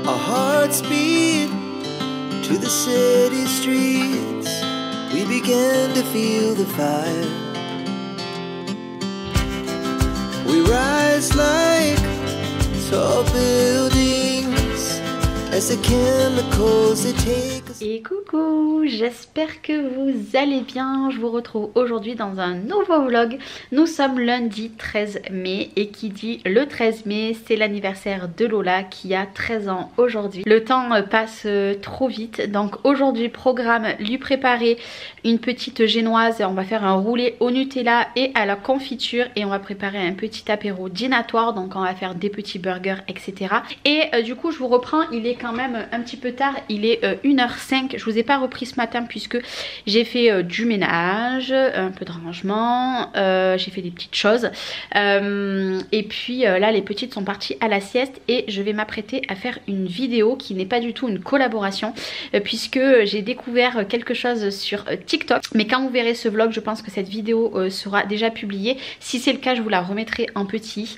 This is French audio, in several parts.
Our hearts beat to the city streets. We began to feel the fire. We rise like tall buildings as the chemicals they take us. Et coucou, j'espère que vous allez bien. Je vous retrouve aujourd'hui dans un nouveau vlog. Nous sommes lundi 13 mai et qui dit le 13 mai, c'est l'anniversaire de Lola qui a 13 ans aujourd'hui. Le temps passe trop vite, donc aujourd'hui programme lui préparer une petite génoise. On va faire un roulé au Nutella et à la confiture et on va préparer un petit apéro dînatoire, donc on va faire des petits burgers, etc. Et du coup je vous reprends, il est quand même un petit peu tard, il est 1h05. Je vous ai pas repris ce matin puisque j'ai fait du ménage, un peu de rangement, j'ai fait des petites choses et puis là les petites sont parties à la sieste et je vais m'apprêter à faire une vidéo qui n'est pas du tout une collaboration puisque j'ai découvert quelque chose sur TikTok, mais quand vous verrez ce vlog je pense que cette vidéo sera déjà publiée. Si c'est le cas je vous la remettrai en petit.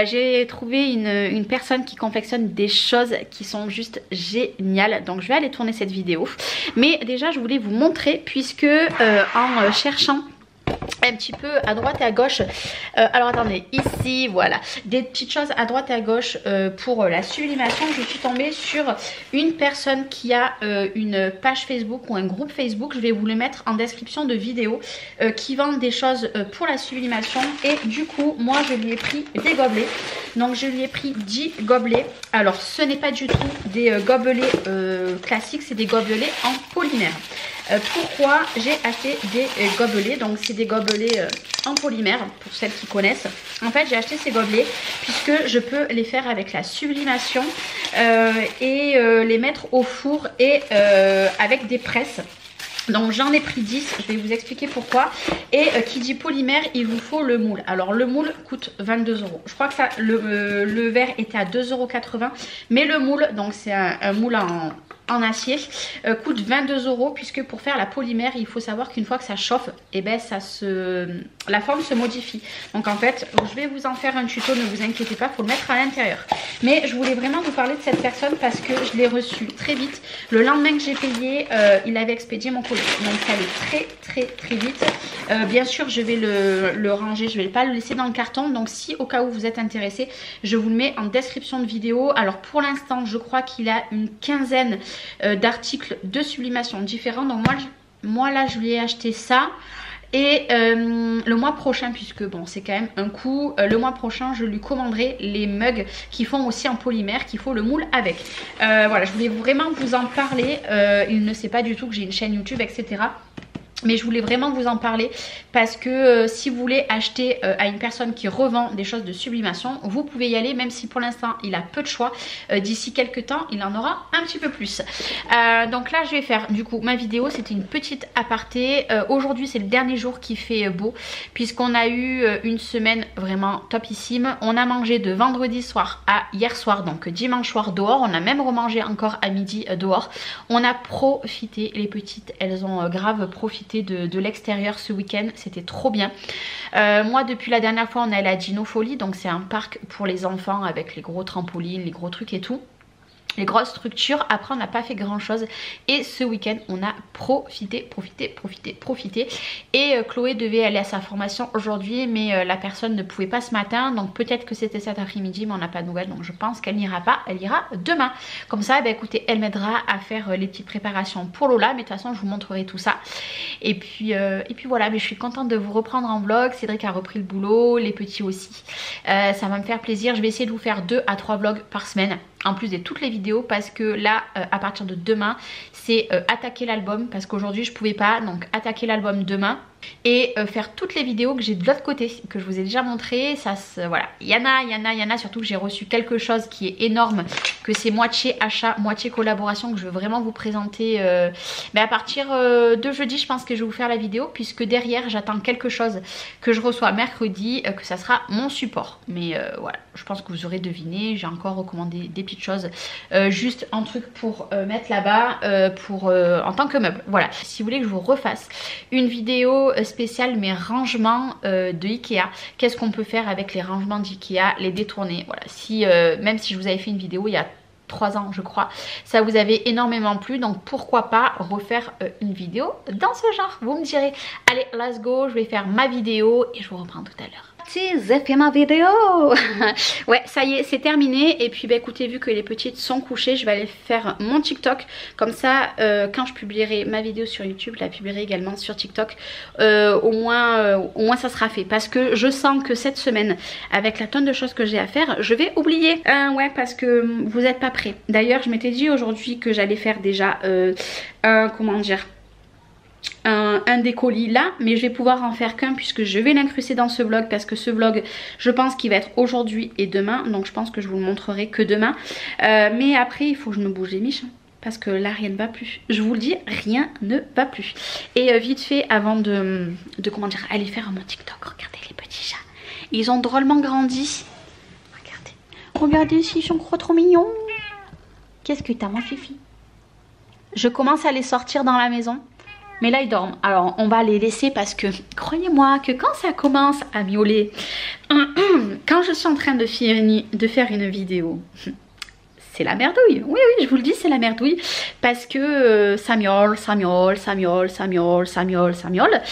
J'ai trouvé une personne qui confectionne des choses qui sont juste géniales, donc je vais aller tourner cette vidéo. Mais déjà je voulais vous montrer puisque en cherchant un petit peu à droite et à gauche, alors attendez, ici voilà, des petites choses à droite et à gauche pour la sublimation, je suis tombée sur une personne qui a une page Facebook ou un groupe Facebook, je vais vous le mettre en description de vidéo, qui vend des choses pour la sublimation. Et du coup moi je lui ai pris des gobelets, donc je lui ai pris 10 gobelets. Alors ce n'est pas du tout des gobelets classiques, c'est des gobelets en polymère. Pourquoi j'ai acheté des gobelets? Donc c'est des gobelets en polymère pour celles qui connaissent. En fait j'ai acheté ces gobelets puisque je peux les faire avec la sublimation et les mettre au four et avec des presses. Donc j'en ai pris 10, je vais vous expliquer pourquoi. Et qui dit polymère, il vous faut le moule. Alors le moule coûte 22 €. Je crois que ça, le verre était à 2,80 €. Mais le moule, donc c'est un moule en acier, coûte 22 € puisque pour faire la polymère il faut savoir qu'une fois que ça chauffe et ben la forme se modifie. Donc en fait je vais vous en faire un tuto, ne vous inquiétez pas, il faut le mettre à l'intérieur. Mais je voulais vraiment vous parler de cette personne parce que je l'ai reçu très vite. Le lendemain que j'ai payé il avait expédié mon colis, donc ça allait très vite. Bien sûr je vais le ranger, je vais pas le laisser dans le carton. Donc si au cas où vous êtes intéressé, je vous le mets en description de vidéo. Alors pour l'instant je crois qu'il a une quinzaine d'articles de sublimation différents. Donc moi là je lui ai acheté ça. Et le mois prochain, puisque bon c'est quand même un coût, le mois prochain je lui commanderai les mugs qui font aussi en polymère, qu'il faut le moule avec. Voilà, je voulais vraiment vous en parler. Il ne sait pas du tout que j'ai une chaîne YouTube, etc. Mais je voulais vraiment vous en parler parce que si vous voulez acheter à une personne qui revend des choses de sublimation, vous pouvez y aller, même si pour l'instant il a peu de choix. D'ici quelques temps il en aura un petit peu plus. Donc là je vais faire du coup ma vidéo, c'était une petite aparté. Aujourd'hui c'est le dernier jour qui fait beau puisqu'on a eu une semaine vraiment topissime. On a mangé de vendredi soir à hier soir, donc dimanche soir dehors. On a même remangé encore à midi dehors. On a profité, les petites elles ont grave profité de l'extérieur ce week-end, c'était trop bien. Moi depuis la dernière fois on est allé à Dinofolie, donc c'est un parc pour les enfants avec les gros trampolines, les gros trucs et tout, les grosses structures. Après on n'a pas fait grand chose et ce week-end on a profité. Et Chloé devait aller à sa formation aujourd'hui mais la personne ne pouvait pas ce matin, donc peut-être que c'était cet après-midi mais on n'a pas de nouvelles, donc je pense qu'elle n'ira pas, elle ira demain. Comme ça bah, écoutez, elle m'aidera à faire les petites préparations pour Lola, mais de toute façon je vous montrerai tout ça. Et puis voilà, mais je suis contente de vous reprendre en vlog. Cédric a repris le boulot, les petits aussi, ça va me faire plaisir. Je vais essayer de vous faire 2 à 3 vlogs par semaine en plus de toutes les vidéos parce que là à partir de demain c'est attaquer l'album parce qu'aujourd'hui je pouvais pas, donc attaquer l'album demain et faire toutes les vidéos que j'ai de l'autre côté que je vous ai déjà montré. Ça voilà, il y en a surtout que j'ai reçu quelque chose qui est énorme, que c'est moitié achat moitié collaboration, que je veux vraiment vous présenter mais à partir de jeudi je pense que je vais vous faire la vidéo puisque derrière j'attends quelque chose que je reçois mercredi, que ça sera mon support. Mais voilà, je pense que vous aurez deviné, j'ai encore recommandé des petites choses, juste un truc pour mettre là-bas en tant que meuble. Voilà, si vous voulez que je vous refasse une vidéo spéciale mes rangements de Ikea, qu'est-ce qu'on peut faire avec les rangements d'Ikea, les détourner. Voilà, si même si je vous avais fait une vidéo il y a 3 ans je crois. Ça vous avait énormément plu, donc pourquoi pas refaire une vidéo dans ce genre, vous me direz. Allez, let's go, je vais faire ma vidéo et je vous reprends tout à l'heure. J'ai fait ma vidéo. Ouais, ça y est, c'est terminé. Et puis bah écoutez, vu que les petites sont couchées, je vais aller faire mon TikTok. Comme ça, quand je publierai ma vidéo sur YouTube, je la publierai également sur TikTok. Au moins ça sera fait. Parce que je sens que cette semaine, avec la tonne de choses que j'ai à faire, je vais oublier. Ouais, parce que vous n'êtes pas prêts. D'ailleurs, je m'étais dit aujourd'hui que j'allais faire déjà comment dire, un des colis là, mais je vais pouvoir en faire qu'un puisque je vais l'incruster dans ce vlog, parce que ce vlog je pense qu'il va être aujourd'hui et demain, donc je pense que je vous le montrerai que demain. Mais après il faut que je me bouge les miches parce que là rien ne va plus, je vous le dis, rien ne va plus. Et vite fait, avant de comment dire, aller faire mon TikTok, regardez les petits chats, ils ont drôlement grandi. Regardez s'ils sont trop mignons. Qu'est-ce que t'as mon fifi? Je commence à les sortir dans la maison. Mais là ils dorment, alors on va les laisser parce que croyez-moi que quand ça commence à miauler, quand je suis en train de faire une vidéo, c'est la merdouille. Oui, je vous le dis, c'est la merdouille. Parce que ça miaule, ça miaule, ça miaule, ça miaule, ça miaule, ça miaule.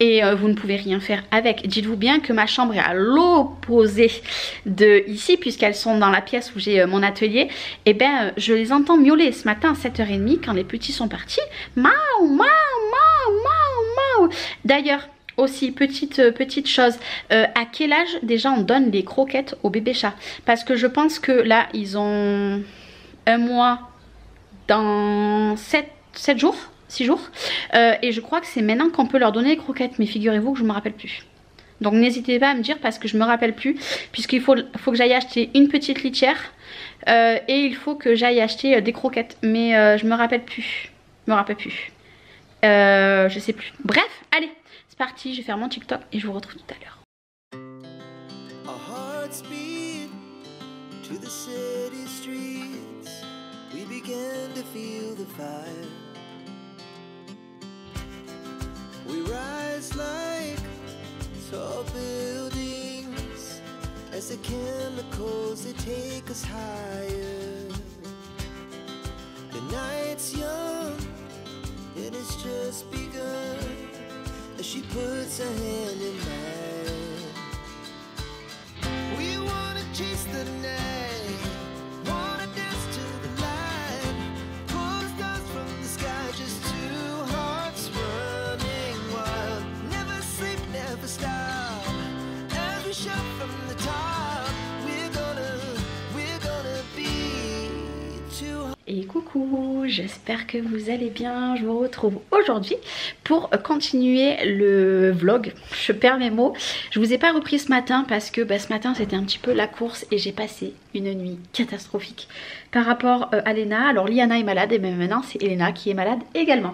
Et vous ne pouvez rien faire avec. Dites-vous bien que ma chambre est à l'opposé de ici, puisqu'elles sont dans la pièce où j'ai mon atelier. Et ben, je les entends miauler ce matin à 7h30 quand les petits sont partis. Miaou, miaou, miaou, miaou, miaou. D'ailleurs, aussi, petite chose, à quel âge déjà on donne les croquettes aux bébés chats? Parce que je pense que là, ils ont 1 mois dans 7 jours, 6 jours. Et je crois que c'est maintenant qu'on peut leur donner les croquettes. Mais figurez-vous que je ne me rappelle plus. Donc n'hésitez pas à me dire parce que je ne me rappelle plus. Puisqu'il faut que j'aille acheter une petite litière. Et il faut que j'aille acheter des croquettes. Mais je ne me rappelle plus. Je sais plus. Bref, allez. Parti, je vais faire mon TikTok et je vous retrouve tout à l'heure. Our hearts beat to the city streets. We began to feel the fire. We rise like tall buildings as the chemicals they take us higher. The night's young, it has just begun. As she puts her hand in mine, we wanna chase the night, wanna dance to the light, pull the stars from the sky, just two hearts running wild. Never sleep, never stop, as we shout from the top, we're gonna be two. Et coucou, j'espère que vous allez bien. Je vous retrouve aujourd'hui pour continuer le vlog. Je perds mes mots. Je vous ai pas repris ce matin parce que ce matin c'était un petit peu la course et j'ai passé une nuit catastrophique par rapport à Léna. Alors Liana est malade et même maintenant c'est Elena qui est malade également.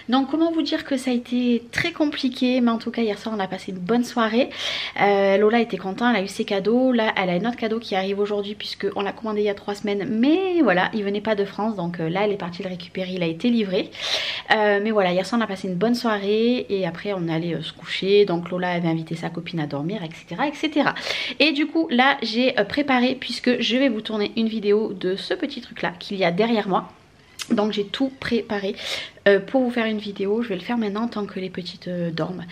Donc comment vous dire que ça a été très compliqué, mais en tout cas hier soir on a passé une bonne soirée. Lola était contente, elle a eu ses cadeaux. Là elle a un autre cadeau qui arrive aujourd'hui puisque on l'a commandé il y a 3 semaines, mais voilà, il venait pas de France. Donc là elle est partie le récupérer, il a été livré. Mais voilà, hier soir on a passé une bonne soirée et après on est allé se coucher. Donc Lola avait invité sa copine à dormir, etc. Et du coup là j'ai préparé, puisque je vais vous tourner une vidéo de ce petit truc là qu'il y a derrière moi. Donc j'ai tout préparé pour vous faire une vidéo. Je vais le faire maintenant tant que les petites dorment.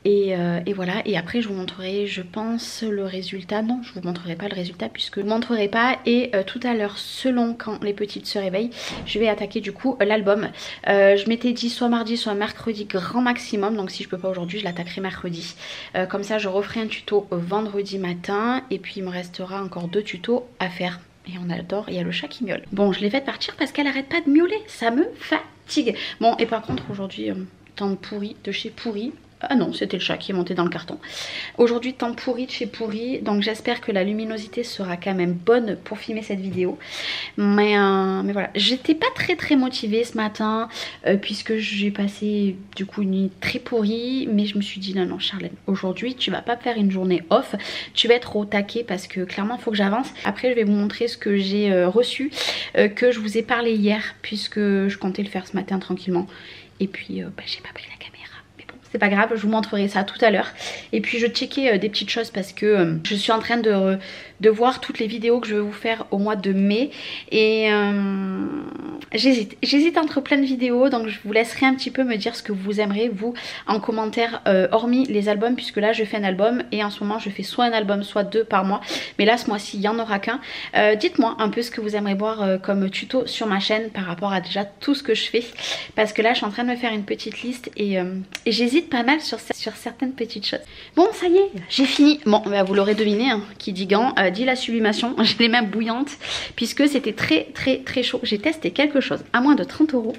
Et voilà, et après je vous montrerai, je pense, le résultat. Non, je vous montrerai pas le résultat puisque je vous montrerai pas. Et tout à l'heure, selon quand les petites se réveillent, je vais attaquer du coup l'album. Je m'étais dit soit mardi soit mercredi grand maximum. Donc si je peux pas aujourd'hui, je l'attaquerai mercredi. Comme ça je referai un tuto vendredi matin. Et puis il me restera encore 2 tutos à faire. Et on adore, il y a le chat qui miaule. Bon, je l'ai fait partir parce qu'elle arrête pas de miauler, ça me fatigue. Bon, et par contre aujourd'hui, temps pourri de chez Pourri. Ah non, c'était le chat qui est monté dans le carton. Aujourd'hui, temps pourri de chez Pourri. Donc j'espère que la luminosité sera quand même bonne pour filmer cette vidéo. Mais voilà, j'étais pas très motivée ce matin. Puisque j'ai passé du coup une nuit très pourrie. Mais je me suis dit non Charlène, aujourd'hui tu vas pas faire une journée off. Tu vas être au taquet parce que clairement il faut que j'avance. Après je vais vous montrer ce que j'ai reçu. Que je vous ai parlé hier. Puisque je comptais le faire ce matin tranquillement. Et puis j'ai pas pris la caméra. Mais bon, c'est pas grave, je vous montrerai ça tout à l'heure. Et puis je checkais des petites choses parce que je suis en train de voir toutes les vidéos que je vais vous faire au mois de mai. Et j'hésite entre plein de vidéos, donc je vous laisserai un petit peu me dire ce que vous aimeriez vous en commentaire, hormis les albums, puisque là je fais un album et en ce moment je fais soit un album soit 2 par mois. Mais là ce mois-ci il n'y en aura qu'un. Dites-moi un peu ce que vous aimeriez voir comme tuto sur ma chaîne par rapport à déjà tout ce que je fais. Parce que là je suis en train de me faire une petite liste et j'hésite pas mal sur certaines petites choses. Bon ça y est, j'ai fini. Bon bah, vous l'aurez deviné, hein, qui dit gant dit la sublimation. J'ai les mains bouillantes puisque c'était très chaud. J'ai testé quelque chose à moins de 30 €.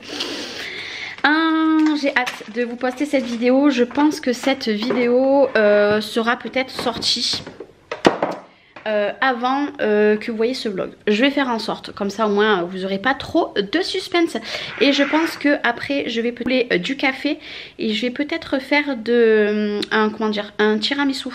J'ai hâte de vous poster cette vidéo. Je pense que cette vidéo sera peut-être sortie avant que vous voyez ce vlog. Je vais faire en sorte, comme ça au moins vous n'aurez pas trop de suspense. Et je pense que après je vais couler du café et je vais peut-être faire un tiramisu.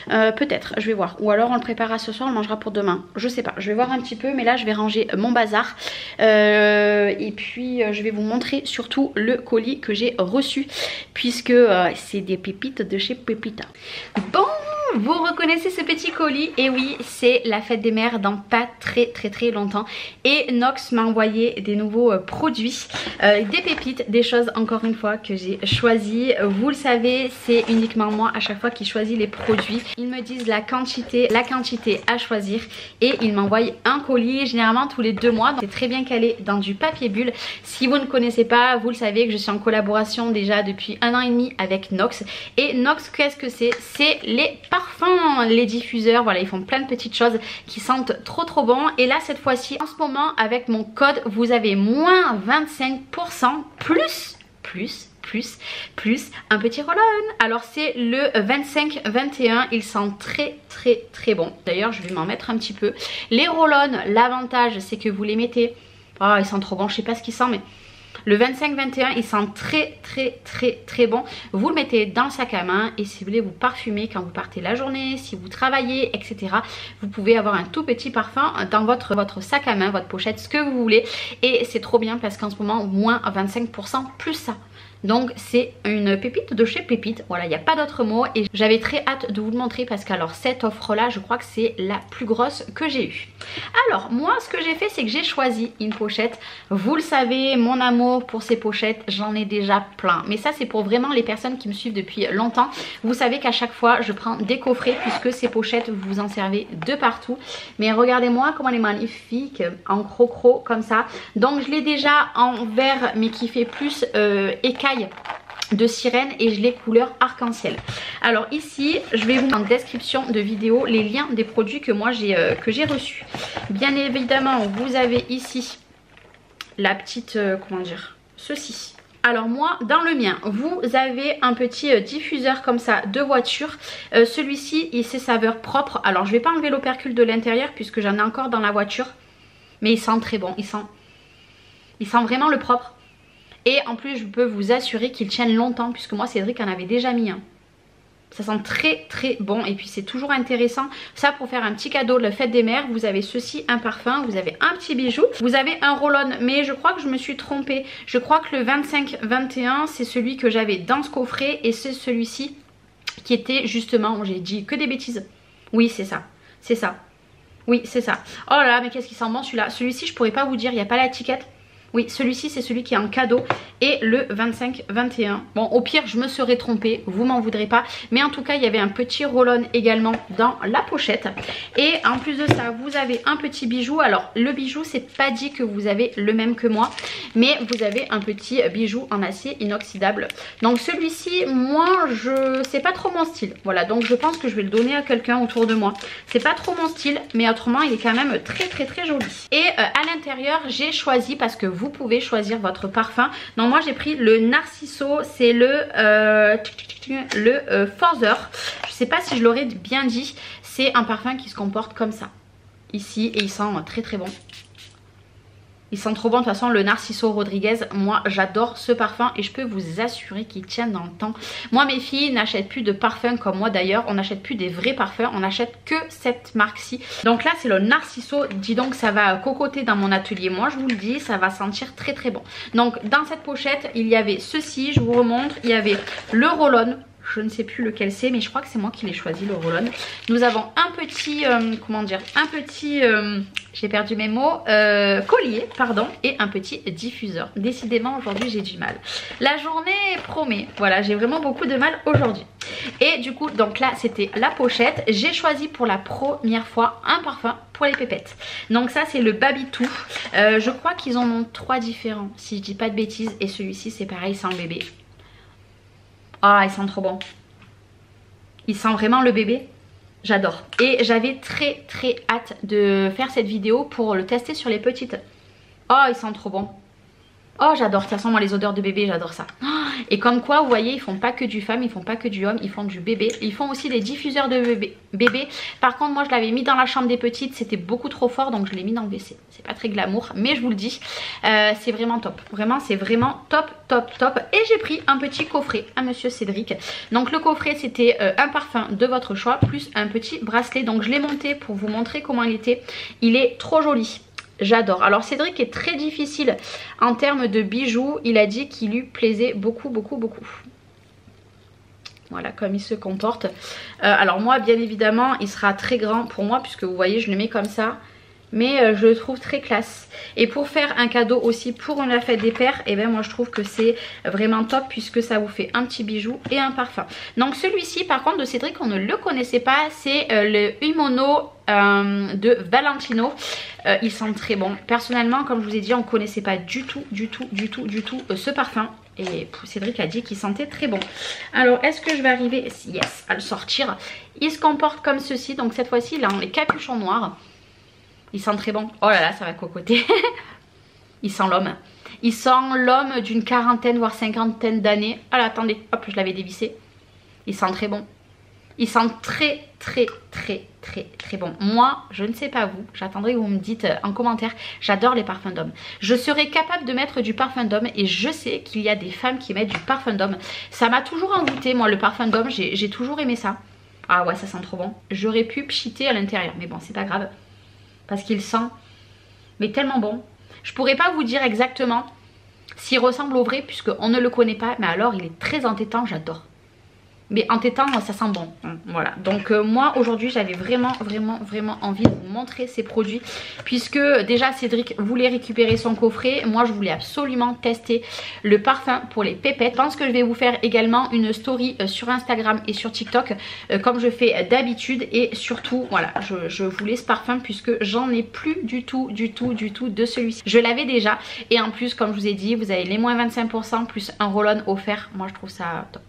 Peut-être, je vais voir. Ou alors on le préparera ce soir, on le mangera pour demain. Je sais pas, je vais voir un petit peu, mais là je vais ranger mon bazar. Et puis je vais vous montrer surtout le colis que j'ai reçu, puisque c'est des pépites de chez Pépita. Bon, vous reconnaissez ce petit colis? Et oui, c'est la fête des mères dans pas très longtemps. Et Nox m'a envoyé des nouveaux produits, des pépites, des choses encore une fois que j'ai choisies. Vous le savez, c'est uniquement moi à chaque fois qui choisis les produits. Ils me disent la quantité à choisir et ils m'envoient un colis généralement tous les 2 mois. Donc c'est très bien calé dans du papier bulle. Si vous ne connaissez pas, vous le savez que je suis en collaboration déjà depuis 1 an et demi avec Nox. Et Nox, qu'est-ce que c'est? C'est les parfums, les diffuseurs. Voilà, ils font plein de petites choses qui sentent trop bon. Et là cette fois-ci, en ce moment, avec mon code, vous avez moins 25% plus un petit roll-on. Alors c'est le 25-21, il sent très bon. D'ailleurs je vais m'en mettre un petit peu. Les roll-on, l'avantage c'est que vous les mettez, oh ils sentent trop bon, je sais pas ce qu'ils sentent, mais le 25-21 il sent très bon. Vous le mettez dans le sac à main et si vous voulez vous parfumer quand vous partez la journée, si vous travaillez, etc. Vous pouvez avoir un tout petit parfum dans votre sac à main, votre pochette, ce que vous voulez. Et c'est trop bien parce qu'en ce moment moins 25% plus ça. Donc c'est une pépite de chez Pépite, voilà, il n'y a pas d'autre mot. Et j'avais très hâte de vous le montrer parce qu'alors cette offre là je crois que c'est la plus grosse que j'ai eue. Alors moi ce que j'ai fait c'est que j'ai choisi une pochette. Vous le savez, mon amour pour ces pochettes, j'en ai déjà plein. Mais ça c'est pour vraiment les personnes qui me suivent depuis longtemps. Vous savez qu'à chaque fois je prends des coffrets puisque ces pochettes vous en servez de partout. Mais regardez-moi comment elle est magnifique, en croc comme ça. Donc je l'ai déjà en vert mais qui fait plus écaille de sirène et je l'ai couleur arc-en-ciel. Alors ici je vais vous mettre en description de vidéo les liens des produits que moi j'ai reçus. Bien évidemment vous avez ici la petite comment dire, ceci. Alors moi dans le mien vous avez un petit diffuseur comme ça de voiture. Celui-ci il ses saveurs propres. Alors je vais pas enlever l'opercule de l'intérieur puisque j'en ai encore dans la voiture, mais il sent très bon, il sent vraiment le propre. Et en plus je peux vous assurer qu'ils tiennent longtemps puisque moi Cédric en avait déjà mis un. Ça sent très bon et puis c'est toujours intéressant. Ça pour faire un petit cadeau de la fête des mères. Vous avez ceci, un parfum, vous avez un petit bijou. Vous avez un roll-on mais je crois que je me suis trompée. Je crois que le 25-21 c'est celui que j'avais dans ce coffret. Et c'est celui-ci qui était justement, j'ai dit que des bêtises. Oui c'est ça, c'est ça. Oui c'est ça. Oh là là mais qu'est-ce qu'il sent bon celui-là. Celui-ci je pourrais pas vous dire, il n'y a pas l'étiquette. Oui, celui-ci c'est celui qui est en cadeau et le 25-21. Bon, au pire je me serais trompée, vous m'en voudrez pas. Mais en tout cas il y avait un petit roll-on également dans la pochette. Et en plus de ça vous avez un petit bijou. Alors le bijou c'est pas dit que vous avez le même que moi, mais vous avez un petit bijou en acier inoxydable. Donc celui-ci moi c'est pas trop mon style. Voilà, donc je pense que je vais le donner à quelqu'un autour de moi. C'est pas trop mon style mais autrement il est quand même très joli. Et à l'intérieur j'ai choisi, parce que vous pouvez choisir votre parfum. Donc moi j'ai pris le Narciso, c'est le Forzer. Je sais pas si je l'aurais bien dit. C'est un parfum qui se comporte comme ça ici et il sent très bon. Il sent trop bon. De toute façon, le Narciso Rodriguez, moi j'adore ce parfum et je peux vous assurer qu'il tient dans le temps. Moi, mes filles n'achètent plus de parfums comme moi d'ailleurs. On n'achète plus des vrais parfums, on n'achète que cette marque-ci. Donc là, c'est le Narciso. Dis donc, ça va cocoter dans mon atelier. Moi, je vous le dis, ça va sentir très très bon. Donc, dans cette pochette, il y avait ceci, je vous remontre. Il y avait le roll-on. Je ne sais plus lequel c'est, mais je crois que c'est moi qui l'ai choisi, le roll-on. Nous avons un petit, comment dire, un petit, j'ai perdu mes mots, collier, pardon, et un petit diffuseur. Décidément, aujourd'hui, j'ai du mal. La journée promet. Voilà, j'ai vraiment beaucoup de mal aujourd'hui. Et du coup, donc là, c'était la pochette. J'ai choisi pour la première fois un parfum pour les pépettes. Donc ça, c'est le Babitou. Je crois qu'ils en ont 3 différents, si je dis pas de bêtises. Et celui-ci, c'est pareil, c'est un bébé. Ah, il sent trop bon. Il sent vraiment le bébé. J'adore. Et j'avais très très hâte de faire cette vidéo pour le tester sur les petites. Oh, il sent trop bon. Oh, j'adore. De toute façon, moi, les odeurs de bébé, j'adore ça. Et comme quoi, vous voyez, ils font pas que du femme, ils font pas que du homme, ils font du bébé. Ils font aussi des diffuseurs de bébé. Par contre, moi, je l'avais mis dans la chambre des petites. C'était beaucoup trop fort, donc je l'ai mis dans le WC. C'est pas très glamour, mais je vous le dis, c'est vraiment top. Vraiment, c'est vraiment top, top, top. Et j'ai pris un petit coffret à Monsieur Cédric. Donc, le coffret, c'était un parfum de votre choix, plus un petit bracelet. Donc, je l'ai monté pour vous montrer comment il était. Il est trop joli. J'adore. Alors Cédric est très difficile en termes de bijoux. Il a dit qu'il lui plaisait beaucoup, beaucoup, beaucoup. Voilà comme il se comporte. Alors moi, bien évidemment, il sera très grand pour moi puisque vous voyez, je le mets comme ça. Mais je le trouve très classe. Et pour faire un cadeau aussi pour la fête des pères, et ben moi je trouve que c'est vraiment top puisque ça vous fait un petit bijou et un parfum. Donc celui-ci par contre de Cédric, on ne le connaissait pas, c'est le Umono de Valentino. Il sent très bon. Personnellement, comme je vous ai dit, on ne connaissait pas du tout ce parfum. Et Cédric a dit qu'il sentait très bon. Alors est-ce que je vais arriver, yes, à le sortir? Il se comporte comme ceci. Donc cette fois-ci il a les capuchons noirs. Il sent très bon. Oh là là, ça va cocoter. Il sent l'homme. Il sent l'homme d'une quarantaine voire cinquantaine d'années. Ah là, attendez, hop, je l'avais dévissé. Il sent très bon. Il sent très très très très très bon. Moi, je ne sais pas vous, j'attendrai que vous me dites en commentaire. J'adore les parfums d'hommes. Je serais capable de mettre du parfum d'homme et je sais qu'il y a des femmes qui mettent du parfum d'homme. Ça m'a toujours envoûté, moi, le parfum d'homme. J'ai toujours aimé ça. Ah ouais, ça sent trop bon. J'aurais pu pchiter à l'intérieur, mais bon, c'est pas grave. Parce qu'il sent, mais tellement bon. Je pourrais pas vous dire exactement s'il ressemble au vrai puisqu'on ne le connaît pas. Mais alors il est très entêtant, j'adore. Mais entêtant, ça sent bon. Voilà. Donc moi aujourd'hui j'avais vraiment envie de vous montrer ces produits. Puisque déjà Cédric voulait récupérer son coffret. Moi je voulais absolument tester le parfum pour les pépettes. Je pense que je vais vous faire également une story sur Instagram et sur TikTok. Comme je fais d'habitude. Et surtout voilà, je voulais ce parfum puisque j'en ai plus du tout de celui-ci. Je l'avais déjà. Et en plus comme je vous ai dit, vous avez les moins 25% plus un roll-on offert. Moi je trouve ça top.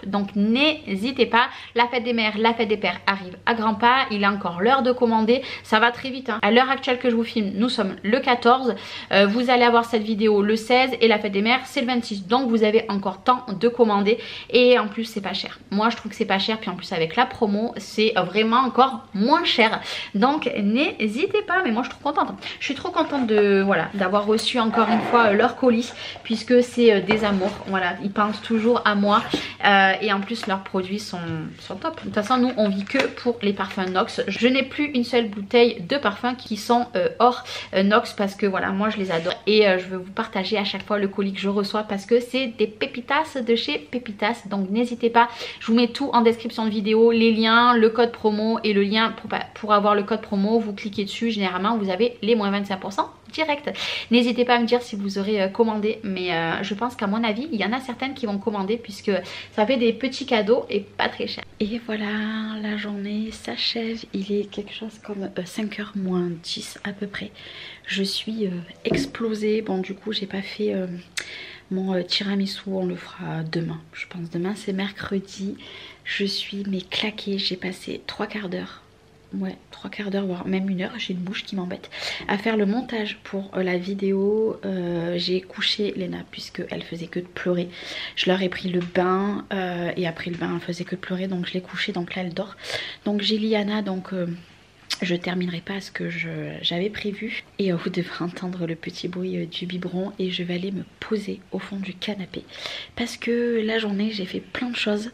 Donc n'hésitez pas, la fête des mères, la fête des pères arrive à grands pas. Il est encore l'heure de commander, ça va très vite hein. À l'heure actuelle que je vous filme, nous sommes le 14, vous allez avoir cette vidéo le 16 et la fête des mères c'est le 26. Donc vous avez encore temps de commander. Et en plus c'est pas cher, moi je trouve que c'est pas cher. Puis en plus avec la promo c'est vraiment encore moins cher. Donc n'hésitez pas, mais moi je suis trop contente. Je suis trop contente de voilà d'avoir reçu encore une fois leur colis. Puisque c'est des amours, voilà, ils pensent toujours à moi. Et en plus leurs produits sont top. De toute façon nous on vit que pour les parfums Nox. Je n'ai plus une seule bouteille de parfums qui sont hors Nox parce que voilà moi je les adore. Et je veux vous partager à chaque fois le colis que je reçois parce que c'est des pépitas de chez Pépitas. Donc n'hésitez pas, je vous mets tout en description de vidéo, les liens, le code promo et le lien pour avoir le code promo. Vous cliquez dessus, généralement vous avez les moins 25% direct. N'hésitez pas à me dire si vous aurez commandé, mais je pense qu'à mon avis il y en a certaines qui vont commander puisque ça fait des petits cadeaux et pas très cher. Et voilà, la journée s'achève. Il est quelque chose comme 5h moins 10 à peu près. Je suis explosée. Bon du coup j'ai pas fait mon tiramisu, on le fera demain. Je pense demain c'est mercredi. Je suis mais claquée, j'ai passé 3 quarts d'heure. Ouais, 3 quarts d'heure, voire même 1 heure, j'ai une bouche qui m'embête. À faire le montage pour la vidéo, j'ai couché Léna puisqu'elle faisait que de pleurer. Je leur ai pris le bain et après le bain elle faisait que de pleurer donc je l'ai couchée, donc là elle dort. Donc j'ai Liana, donc je terminerai pas ce que j'avais prévu et vous devrez entendre le petit bruit du biberon et je vais aller me poser au fond du canapé parce que la journée j'ai fait plein de choses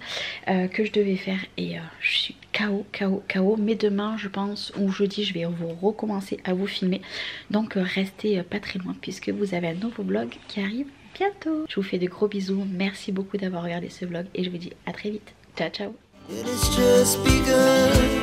que je devais faire et je suis KO, mais demain je pense ou jeudi je vais vous recommencer à vous filmer, donc restez pas très loin puisque vous avez un nouveau vlog qui arrive bientôt. Je vous fais de gros bisous, merci beaucoup d'avoir regardé ce vlog et je vous dis à très vite, ciao ciao. It has just begun.